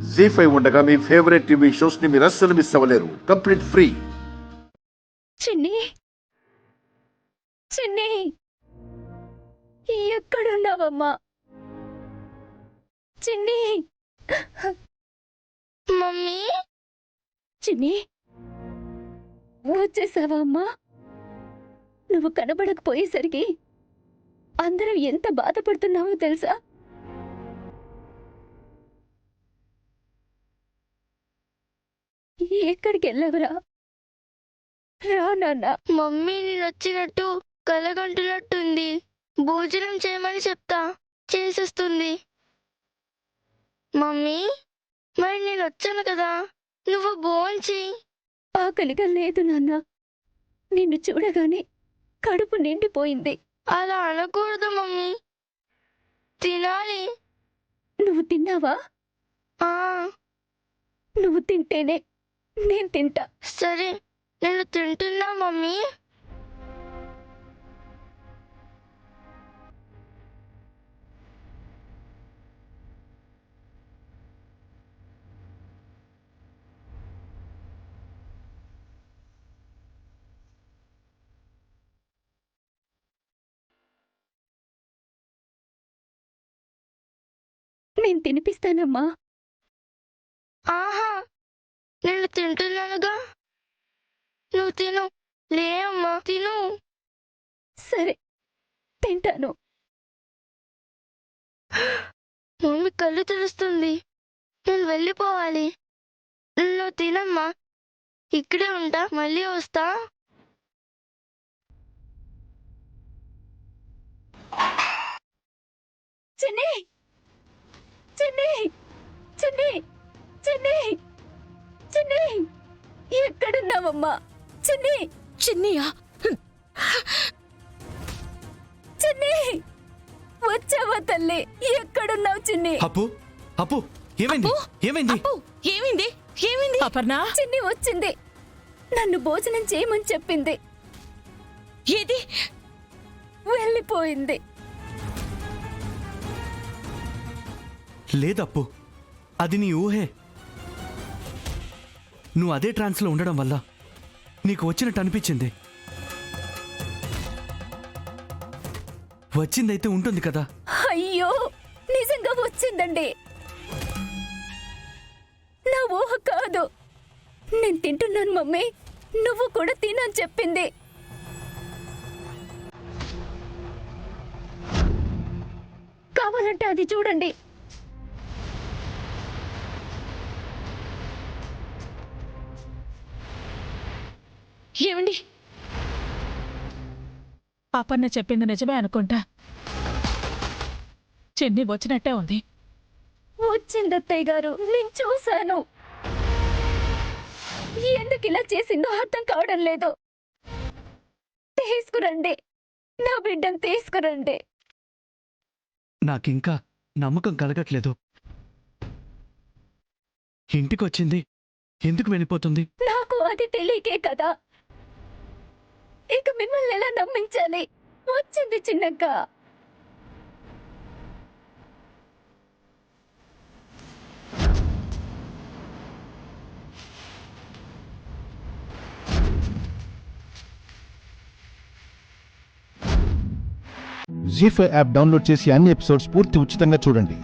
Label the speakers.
Speaker 1: జీ5 ఉండగా మీ favourite TV shows ని మీరు అస్సలు మిస్ అవ్వలేరు. Complete free.
Speaker 2: చిన్ని చిన్ని ఎక్కడున్నావమ్మా? చిన్ని
Speaker 3: మమ్మీ
Speaker 2: చిన్ని వచ్చేసావా అమ్మా? నువ్వు కనబడకపోయేసరికి అందరం ఎంత బాధపడుతున్నావో తెలుసా? ఎక్కడికి వెళ్ళావురా? రా నాన్న.
Speaker 3: మమ్మీ నేను వచ్చినట్టు కలగంటున్నట్టుంది. భోజనం చేయమని చెప్తా, చేసేస్తుంది. మమ్మీ మరి నేను వచ్చాను కదా, నువ్వు భోంచి.
Speaker 2: ఆకలిగా లేదు నాన్న. నిన్ను చూడగానే కడుపు నిండిపోయింది.
Speaker 3: అలా అనకూడదు మమ్మీ, తినాలి.
Speaker 2: నువ్వు తిన్నావా?
Speaker 3: ఆ
Speaker 2: నువ్వు తింటేనే నేను తింటా.
Speaker 3: సరే, నేను తింటున్నా మమ్మీ.
Speaker 2: నేను తినిపిస్తానమ్మా.
Speaker 3: ఆహా, నేను తింటున్నానుగా, నువ్వు తిను. లే అమ్మా, తిను.
Speaker 2: సరే తింటాను.
Speaker 3: మమ్మీ కళ్ళు తెరుస్తుంది, నేను వెళ్ళిపోవాలి. నువ్వు తినమ్మా, ఇక్కడే ఉంటా, మళ్ళీ వస్తా.
Speaker 2: చిన్ని చిన్ని చిన్ని చిన్ని చిన్ని ఎక్కడున్నావమ్మా? చిన్ని
Speaker 4: చిన్నియా?
Speaker 2: చిన్ని వచ్చావా తల్లి? ఎక్కడున్నావు చిన్ని?
Speaker 5: అప్పు అప్పు ఏమైంది? ఏమైంది?
Speaker 4: అప్పు, ఏమైంది? ఏమైంది? అపర్ణ,
Speaker 2: చిన్ని వచ్చింది. నన్ను భోజనం చేయమని చెప్పింది.
Speaker 4: ఏది?
Speaker 2: వెళ్ళిపోయింది.
Speaker 5: లేదప్పు, అది నీ ఊహే. నువ్వు అదే ట్రాన్స్లో ఉండడం వల్ల నీకు వచ్చినట్టు అనిపించింది. వచ్చిందైతే ఉంటుంది కదా.
Speaker 2: అయ్యో, నిజంగా వచ్చిందండి. నా ఊహ కాదు. నేను తింటున్నాను మమ్మీ, నువ్వు కూడా తినని చెప్పింది. కావాలంటే అది చూడండి.
Speaker 4: ఏమండి? అపర్ణ చెప్పింది నిజమే అనుకుంటా. చిన్ని వచ్చినట్టే ఉంది.
Speaker 2: వచ్చింది అత్తయ్య గారు, నేను చూశాను. ఎందుకు ఇలా చేసిందో అర్థం కావడం లేదు. తీసుకురండి, నా బిడ్డను తీసుకురండి.
Speaker 5: నాకింకా నమ్మకం కలగట్లేదు. ఇంటికొచ్చింది, ఎందుకు వెళ్ళిపోతుంది?
Speaker 2: నాకు అది తెలియకే కదా. ఇక మిమ్మల్ని ఎలా నమ్మించాలి? వచ్చింది చిన్నక్క.
Speaker 6: జీ5 యాప్ డౌన్లోడ్ చేసి అన్ని ఎపిసోడ్స్ పూర్తి ఉచితంగా చూడండి.